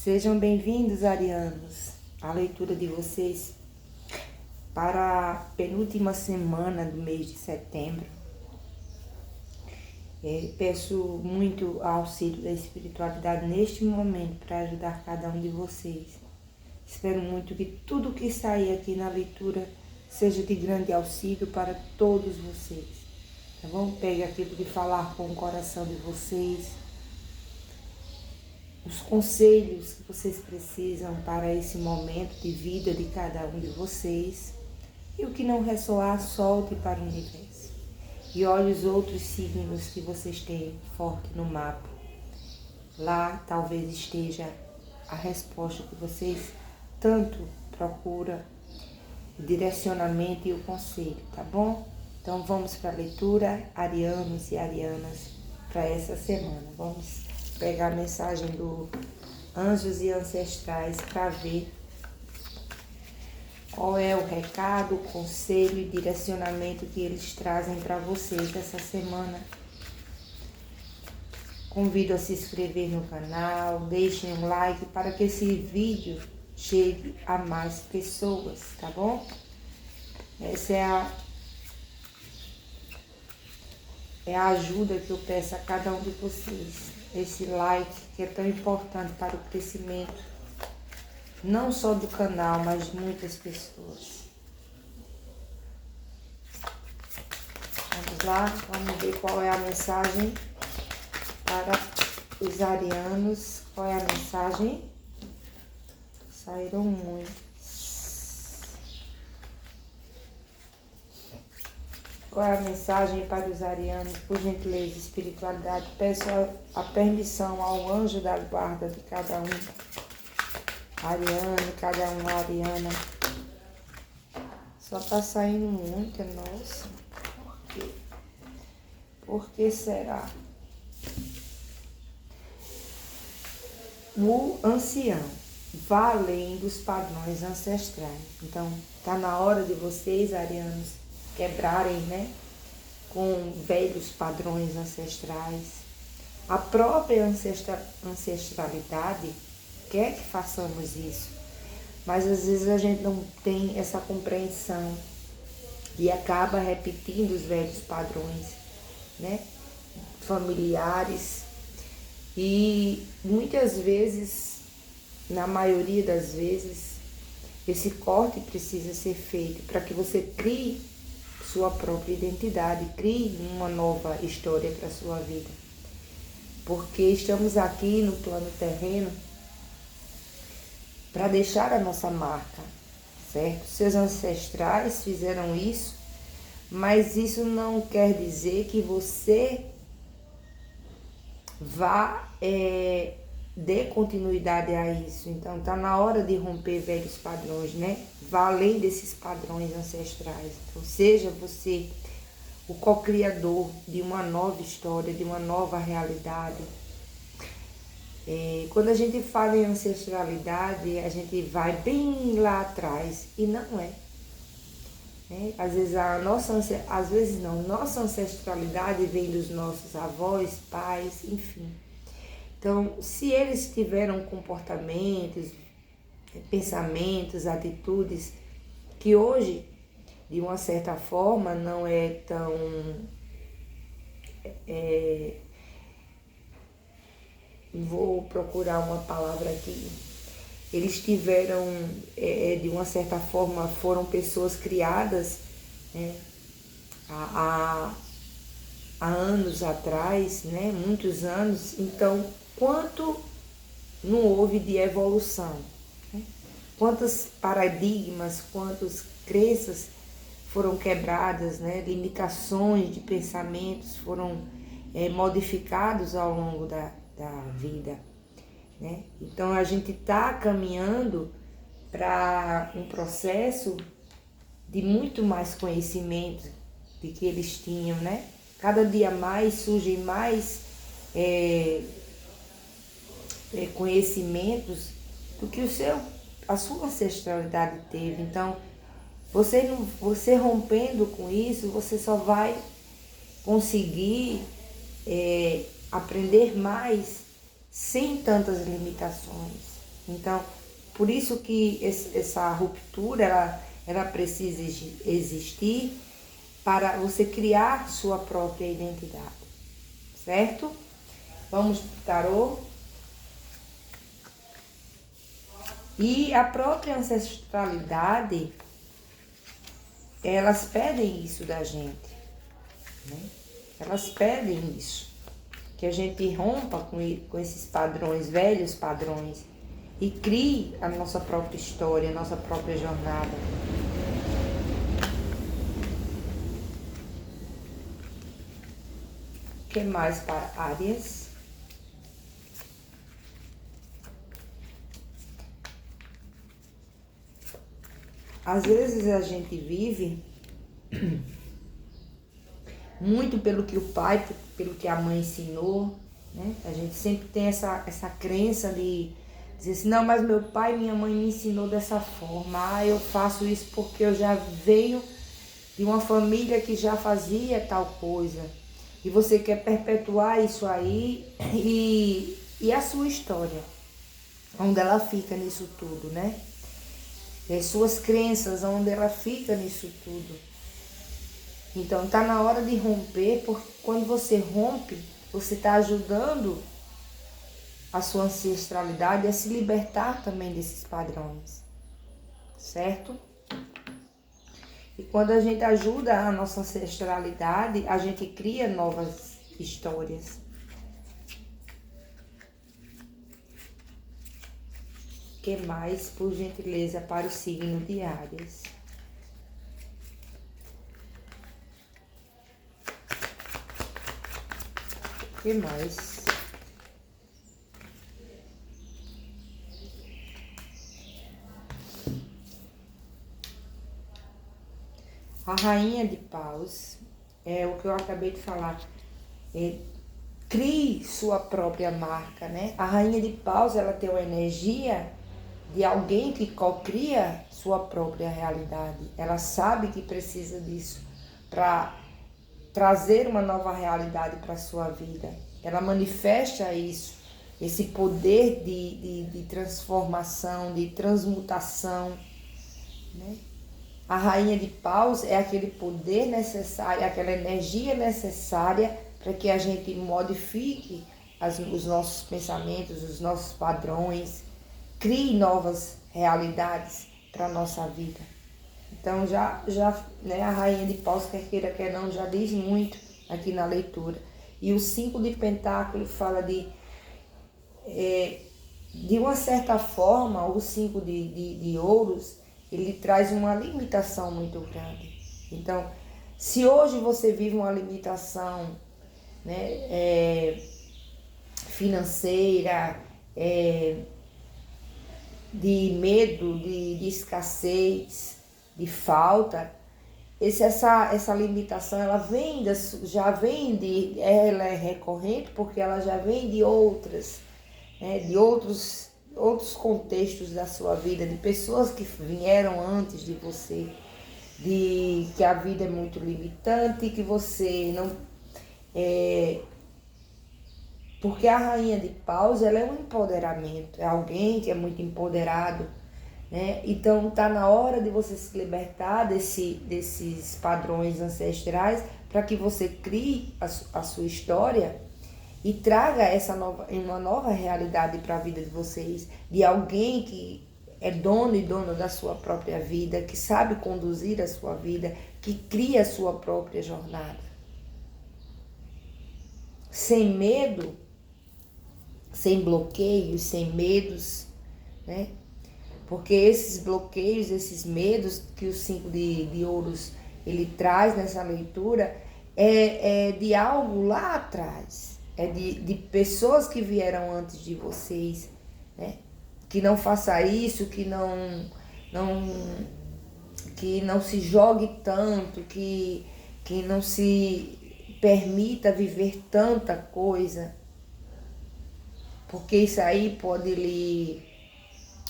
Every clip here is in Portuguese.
Sejam bem-vindos, arianos, à leitura de vocês para a penúltima semana do mês de setembro. Peço muito auxílio da espiritualidade neste momento para ajudar cada um de vocês. Espero muito que tudo que sair aqui na leitura seja de grande auxílio para todos vocês, tá bom? Pegue aquilo de falar com o coração de vocês, os conselhos que vocês precisam para esse momento de vida de cada um de vocês, e o que não ressoar, solte para o universo. E olhe os outros signos que vocês têm forte no mapa. Lá talvez esteja a resposta que vocês tanto procuram, o direcionamento e o conselho, tá bom? Então vamos para a leitura, arianos e arianas, para essa semana. Vamos pegar a mensagem do Anjos e Ancestrais para ver qual é o recado, o conselho e direcionamento que eles trazem para vocês essa semana. Convido a se inscrever no canal, deixem um like para que esse vídeo chegue a mais pessoas, tá bom? Essa é a ajuda que eu peço a cada um de vocês. Esse like que é tão importante para o crescimento, não só do canal, mas de muitas pessoas. Vamos lá, vamos ver qual é a mensagem para os arianos. Qual é a mensagem? Saíram muitos. Qual é a mensagem para os arianos? Por gentileza, espiritualidade, peço a permissão ao anjo da guarda de cada um ariano, cada uma ariana. Só tá saindo muita, nossa. Por quê? Por que será? O ancião, vá além dos padrões ancestrais. Então, tá na hora de vocês, arianos, quebrarem, né, com velhos padrões ancestrais. A própria ancestralidade quer que façamos isso, mas às vezes a gente não tem essa compreensão e acaba repetindo os velhos padrões, né, familiares. E muitas vezes, na maioria das vezes, esse corte precisa ser feito para que você crie sua própria identidade, crie uma nova história para a sua vida. Porque estamos aqui no plano terreno para deixar a nossa marca, certo? Seus ancestrais fizeram isso, mas isso não quer dizer que você vá dê continuidade a isso. Então tá na hora de romper velhos padrões, né? Vá além desses padrões ancestrais. Então seja você o co-criador de uma nova história, de uma nova realidade. Quando a gente fala em ancestralidade, a gente vai bem lá atrás e não é. Às vezes nossa ancestralidade vem dos nossos avós, pais, enfim. Então, se eles tiveram comportamentos, pensamentos, atitudes que hoje, de uma certa forma, não é tão vou procurar uma palavra aqui. Eles tiveram, de uma certa forma, foram pessoas criadas, né, há anos atrás, né, muitos anos. Então, quanto não houve de evolução? Né? Quantos paradigmas, quantas crenças foram quebradas, né? Limitações de pensamentos foram modificados ao longo da vida. Né? Então a gente está caminhando para um processo de muito mais conhecimento do que eles tinham, né? Cada dia mais surgem mais conhecimentos do que a sua ancestralidade teve. Então você rompendo com isso, você só vai conseguir aprender mais sem tantas limitações. Então, por isso que essa ruptura, ela precisa existir para você criar sua própria identidade, certo? Vamos para o tarô. E a própria ancestralidade, elas pedem isso da gente, né? Elas pedem isso, que a gente rompa com esses padrões, velhos padrões, e crie a nossa própria história, a nossa própria jornada. O que mais para Áries? Às vezes a gente vive muito pelo que o pai, pelo que a mãe ensinou, né? A gente sempre tem essa crença de dizer assim, não, mas meu pai e minha mãe me ensinou dessa forma, eu faço isso porque eu já venho de uma família que já fazia tal coisa. E você quer perpetuar isso aí e a sua história, onde ela fica nisso tudo, né? E as suas crenças, onde ela fica nisso tudo. Então está na hora de romper, porque quando você rompe, você está ajudando a sua ancestralidade a se libertar também desses padrões, certo? E quando a gente ajuda a nossa ancestralidade, a gente cria novas histórias. O que mais, por gentileza, para o signo de Áries? O que mais? A Rainha de Paus, é o que eu acabei de falar, crie sua própria marca, né? A Rainha de Paus, ela tem uma energia de alguém que cocria sua própria realidade. Ela sabe que precisa disso para trazer uma nova realidade para a sua vida. Ela manifesta isso, esse poder de transformação, de transmutação, né? A Rainha de Paus é aquele poder necessário, aquela energia necessária para que a gente modifique os nossos pensamentos, os nossos padrões, crie novas realidades para a nossa vida. Então né, a Rainha de Paus, quer queira, quer não, já diz muito aqui na leitura. E o 5 de Pentáculos fala de uma certa forma, o 5 de ouros, ele traz uma limitação muito grande. Então, se hoje você vive uma limitação, né, financeira, de medo, de escassez, de falta, essa limitação, ela vem ela é recorrente porque ela já vem de outras, né, de outros contextos da sua vida, de pessoas que vieram antes de você, de que a vida é muito limitante, que você não... Porque a Rainha de Paus, ela é um empoderamento, é alguém que é muito empoderado, né? Então tá na hora de você se libertar desses padrões ancestrais para que você crie a sua história e traga uma nova realidade para a vida de vocês, de alguém que é dono e dona da sua própria vida, que sabe conduzir a sua vida, que cria a sua própria jornada. Sem medo, sem bloqueios, sem medos, né? Porque esses bloqueios, esses medos que o 5 de ouros ele traz nessa leitura é de algo lá atrás, é de pessoas que vieram antes de vocês, né? Que não faça isso, que não se jogue tanto, que não se permita viver tanta coisa, porque isso aí pode lhe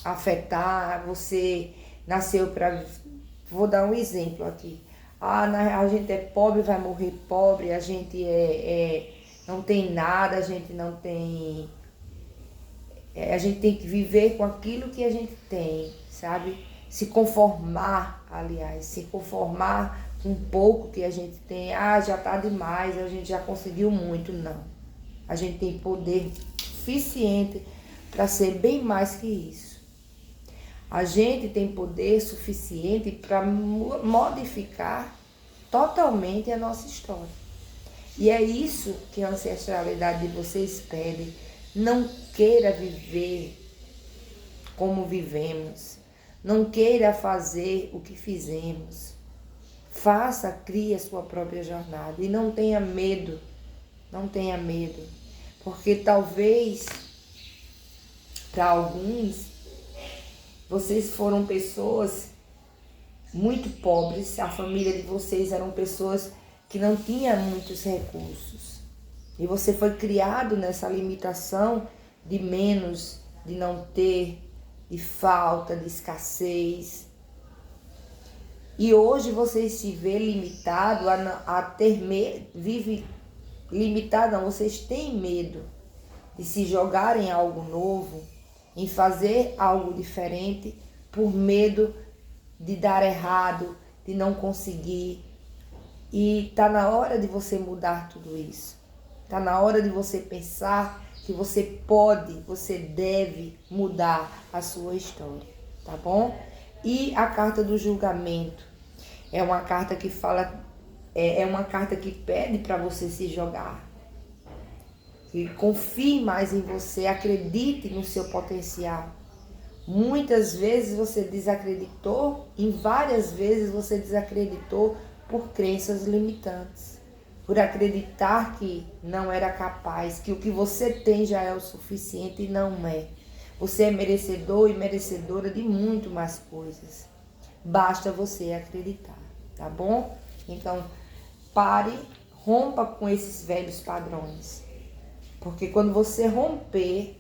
afetar. Você nasceu para... Vou dar um exemplo aqui. A gente é pobre, vai morrer pobre, a gente não tem nada, a gente não tem A gente tem que viver com aquilo que a gente tem, sabe? Se conformar, aliás, se conformar com um pouco que a gente tem. Ah, já tá demais, a gente já conseguiu muito. Não. A gente tem poder suficiente para ser bem mais que isso. A gente tem poder suficiente para modificar totalmente a nossa história. E é isso que a ancestralidade de vocês pede. Não queira viver como vivemos. Não queira fazer o que fizemos. Faça, crie a sua própria jornada. E não tenha medo. Não tenha medo. Porque talvez, para alguns, vocês foram pessoas muito pobres. A família de vocês eram pessoas que não tinham muitos recursos. E você foi criado nessa limitação de menos, de não ter, de falta, de escassez. E hoje você se vê limitado a ter medo, vive limitado, não, vocês têm medo de se jogar em algo novo, em fazer algo diferente, por medo de dar errado, de não conseguir. E tá na hora de você mudar tudo isso. Tá na hora de você pensar que você pode, você deve mudar a sua história, tá bom? E a carta do julgamento é uma carta que fala, é uma carta que pede para você se jogar. Que confie mais em você, acredite no seu potencial. Muitas vezes você desacreditou, em várias vezes você desacreditou por crenças limitantes. Por acreditar que não era capaz, que o que você tem já é o suficiente e não é. Você é merecedor e merecedora de muito mais coisas. Basta você acreditar, tá bom? Então, pare, rompa com esses velhos padrões. Porque quando você romper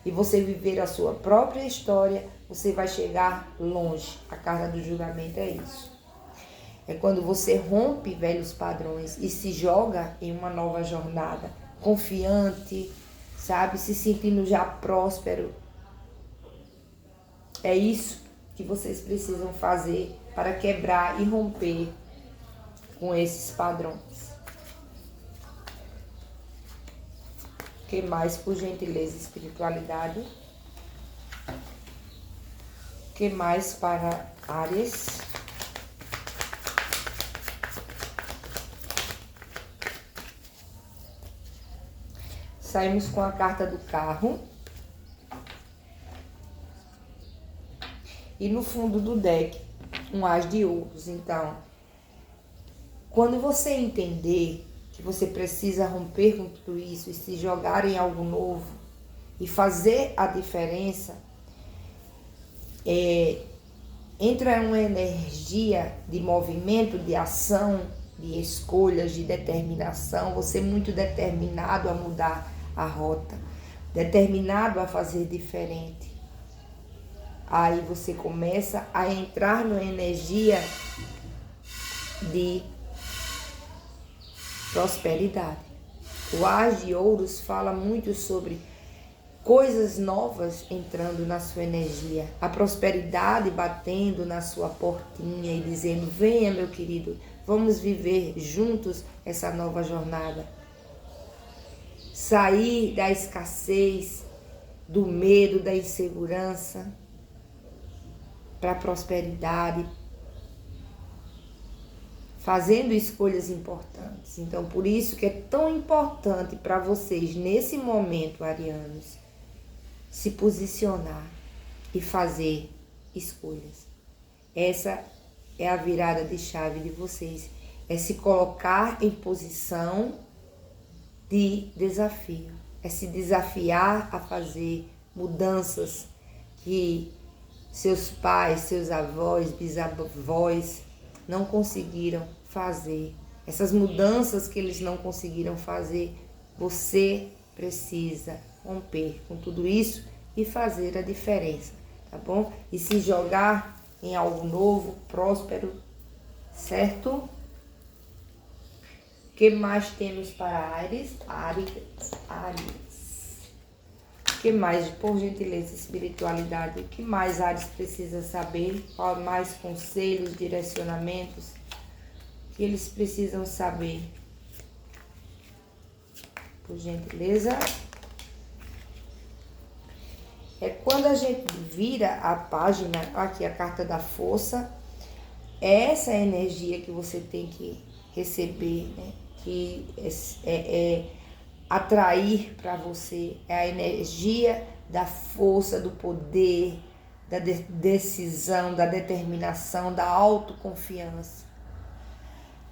e você viver a sua própria história, você vai chegar longe. A carta do julgamento é isso. É quando você rompe velhos padrões e se joga em uma nova jornada, confiante, sabe? Se sentindo já próspero. É isso que vocês precisam fazer para quebrar e romper com esses padrões. O que mais, por gentileza, espiritualidade? O que mais para Áries? Saímos com a carta do carro. E no fundo do deck, um as de ouros. Então, quando você entender que você precisa romper com tudo isso e se jogar em algo novo e fazer a diferença, entra uma energia de movimento, de ação, de escolhas, de determinação. Você é muito determinado a mudar a rota, determinado a fazer diferente. Aí você começa a entrar numa energia de prosperidade. O as de ouros fala muito sobre coisas novas entrando na sua energia. A prosperidade batendo na sua portinha e dizendo: venha, meu querido, vamos viver juntos essa nova jornada. Sair da escassez, do medo, da insegurança, para a prosperidade, fazendo escolhas importantes. Então, por isso que é tão importante para vocês, nesse momento, arianos, se posicionar e fazer escolhas. Essa é a virada de chave de vocês. É se colocar em posição de desafio. É se desafiar a fazer mudanças que seus pais, seus avós, bisavós não conseguiram fazer. Essas mudanças que eles não conseguiram fazer, você precisa romper com tudo isso e fazer a diferença, tá bom? E se jogar em algo novo, próspero, certo? O que mais temos para Áries? O que que mais, por gentileza, espiritualidade? O que mais Áries precisa saber? Qual mais conselhos, direcionamentos que eles precisam saber? Por gentileza. É quando a gente vira a página, aqui a carta da força, essa energia que você tem que receber, né? Que é atrair para você, é a energia da força, do poder, da decisão, da determinação, da autoconfiança.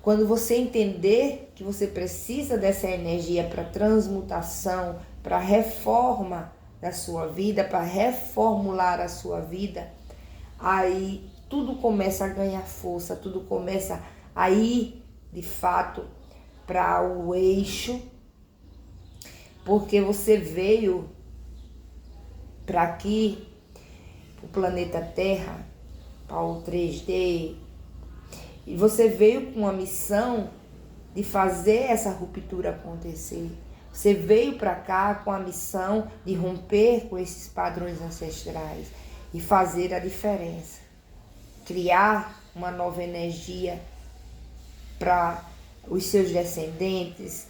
Quando você entender que você precisa dessa energia para transmutação, para reforma da sua vida, para reformular a sua vida, aí tudo começa a ganhar força, tudo começa a ir de fato para o eixo, porque você veio para aqui, para o planeta Terra, para o 3D, e você veio com a missão de fazer essa ruptura acontecer. Você veio para cá com a missão de romper com esses padrões ancestrais e fazer a diferença. Criar uma nova energia para os seus descendentes,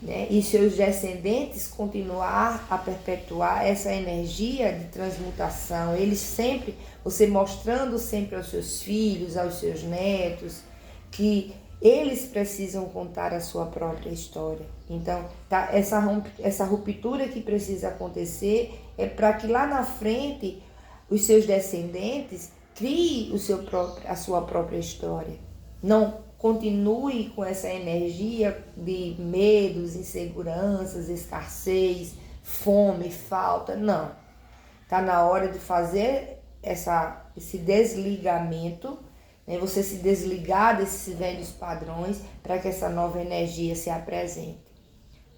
né? E seus descendentes continuar a perpetuar essa energia de transmutação. Eles sempre, você mostrando sempre aos seus filhos, aos seus netos, que eles precisam contar a sua própria história. Então, tá, essa ruptura que precisa acontecer é para que lá na frente os seus descendentes criem a sua própria história. Não continue com essa energia de medos, inseguranças, escassez, fome, falta. Não. Está na hora de fazer esse desligamento, né? Você se desligar desses velhos padrões para que essa nova energia se apresente.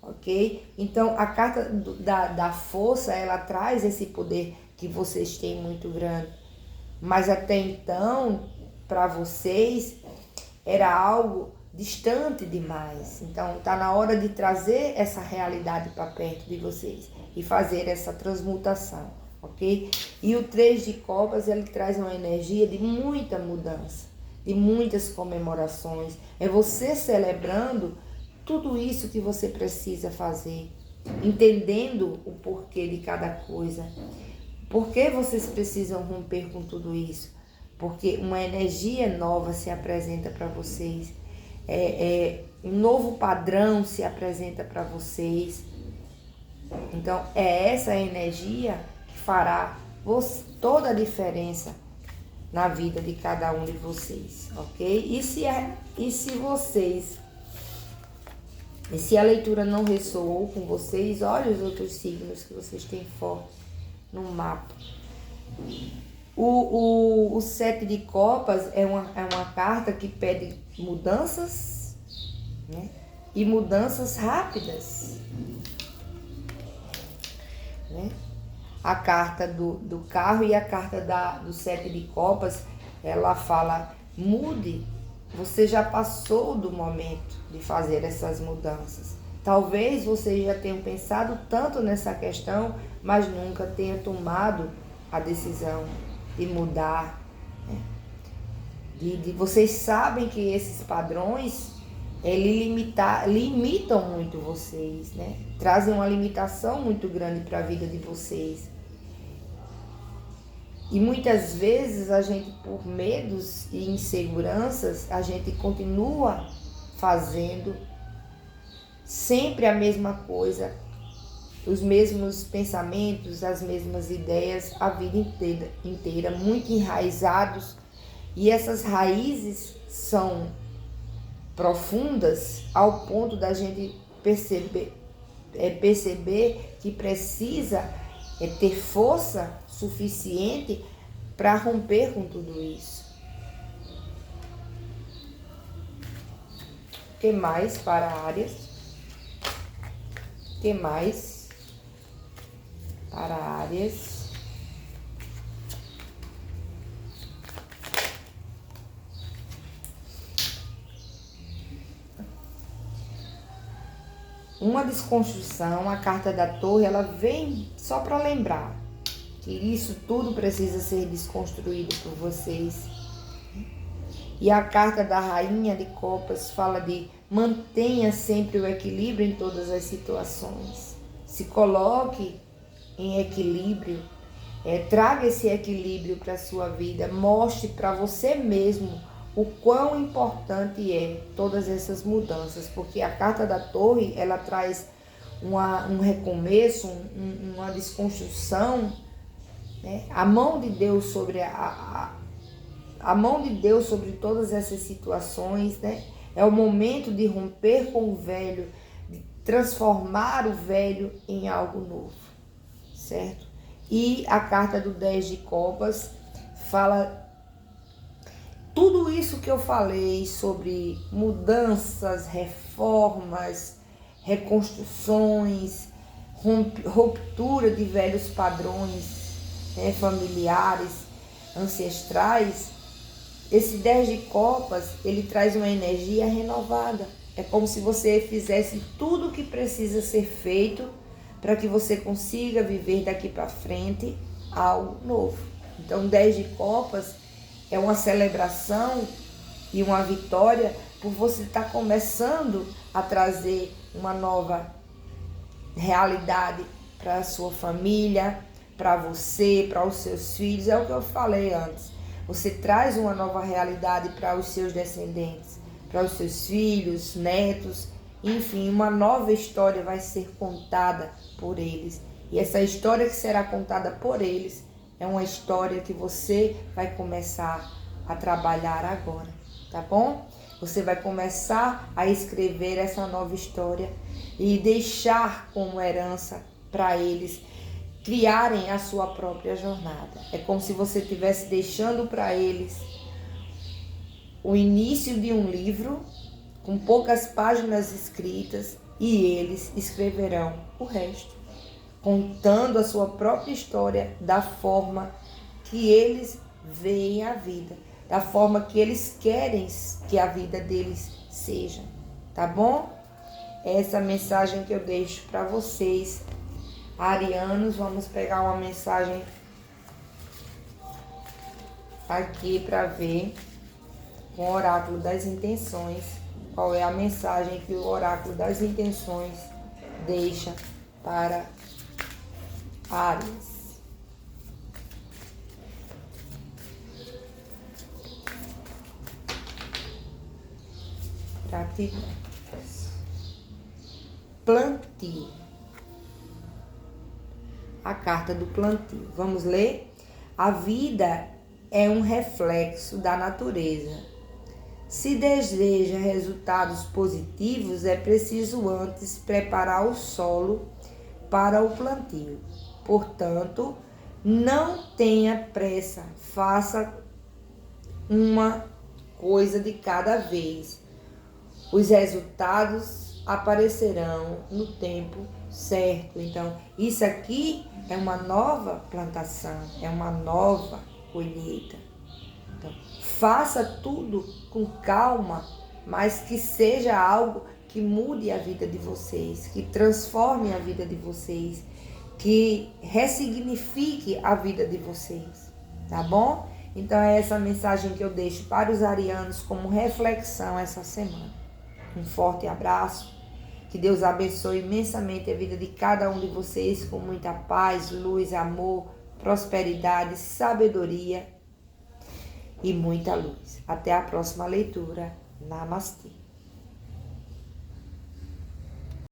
Ok? Então, a carta da força, ela traz esse poder que vocês têm muito grande. Mas até então, para vocês, era algo distante demais. Então, está na hora de trazer essa realidade para perto de vocês e fazer essa transmutação, ok? E o 3 de copas, ele traz uma energia de muita mudança, de muitas comemorações. É você celebrando tudo isso que você precisa fazer, entendendo o porquê de cada coisa. Por que vocês precisam romper com tudo isso? Porque uma energia nova se apresenta para vocês, um novo padrão se apresenta para vocês. Então, é essa energia que fará toda a diferença na vida de cada um de vocês, ok? E se a leitura não ressoou com vocês, olha os outros signos que vocês têm forte no mapa. O 7 de copas é uma carta que pede mudanças, né? E mudanças rápidas, né? A carta do carro e a carta do 7 de copas, ela fala, mude, você já passou do momento de fazer essas mudanças. Talvez vocês já tenham pensado tanto nessa questão, mas nunca tenha tomado a decisão de mudar, né? Vocês sabem que esses padrões limitam muito vocês, né? Trazem uma limitação muito grande para a vida de vocês. E muitas vezes a gente, por medos e inseguranças, a gente continua fazendo sempre a mesma coisa, os mesmos pensamentos, as mesmas ideias a vida inteira, muito enraizados. E essas raízes são profundas ao ponto da gente perceber que precisa ter força suficiente para romper com tudo isso. O que mais para Áries? O que mais para Áries? uma desconstrução. A carta da Torre, ela vem só para lembrar que isso tudo precisa ser desconstruído por vocês. E a carta da Rainha de Copas fala de mantenha sempre o equilíbrio em todas as situações. Se coloque em equilíbrio, traga esse equilíbrio para a sua vida, mostre para você mesmo o quão importante é todas essas mudanças, porque a carta da Torre, ela traz um recomeço, uma desconstrução, né? A mão de Deus sobre a mão de Deus sobre todas essas situações, né? É o momento de romper com o velho, de transformar o velho em algo novo, certo? E a carta do 10 de Copas fala tudo isso que eu falei sobre mudanças, reformas, reconstruções, ruptura de velhos padrões, né, familiares, ancestrais. Esse 10 de Copas, ele traz uma energia renovada. É como se você fizesse tudo o que precisa ser feito para que você consiga viver daqui para frente algo novo. Então, 10 de Copas é uma celebração e uma vitória por você estar começando a trazer uma nova realidade para a sua família, para você, para os seus filhos. É o que eu falei antes. Você traz uma nova realidade para os seus descendentes, para os seus filhos, netos, enfim, uma nova história vai ser contada por eles. E essa história que será contada por eles é uma história que você vai começar a trabalhar agora, tá bom? Você vai começar a escrever essa nova história e deixar como herança para eles criarem a sua própria jornada. É como se você estivesse deixando para eles o início de um livro com poucas páginas escritas e eles escreverão o resto, contando a sua própria história da forma que eles veem a vida, da forma que eles querem que a vida deles seja, tá bom? Essa mensagem que eu deixo para vocês, arianos. Vamos pegar uma mensagem aqui para ver com o oráculo das intenções, qual é a mensagem que o oráculo das intenções deixa para Áries. Gratidão. Plantio. A carta do plantio. Vamos ler? A vida é um reflexo da natureza. Se deseja resultados positivos, é preciso antes preparar o solo para o plantio. Portanto, não tenha pressa, faça uma coisa de cada vez. Os resultados aparecerão no tempo certo. Então, isso aqui é uma nova plantação, é uma nova colheita. Então, faça tudo com calma, mas que seja algo que mude a vida de vocês, que transforme a vida de vocês, que ressignifique a vida de vocês, tá bom? Então é essa mensagem que eu deixo para os arianos como reflexão essa semana. Um forte abraço, que Deus abençoe imensamente a vida de cada um de vocês com muita paz, luz, amor, prosperidade, sabedoria e muita luz. Até a próxima leitura. Namastê.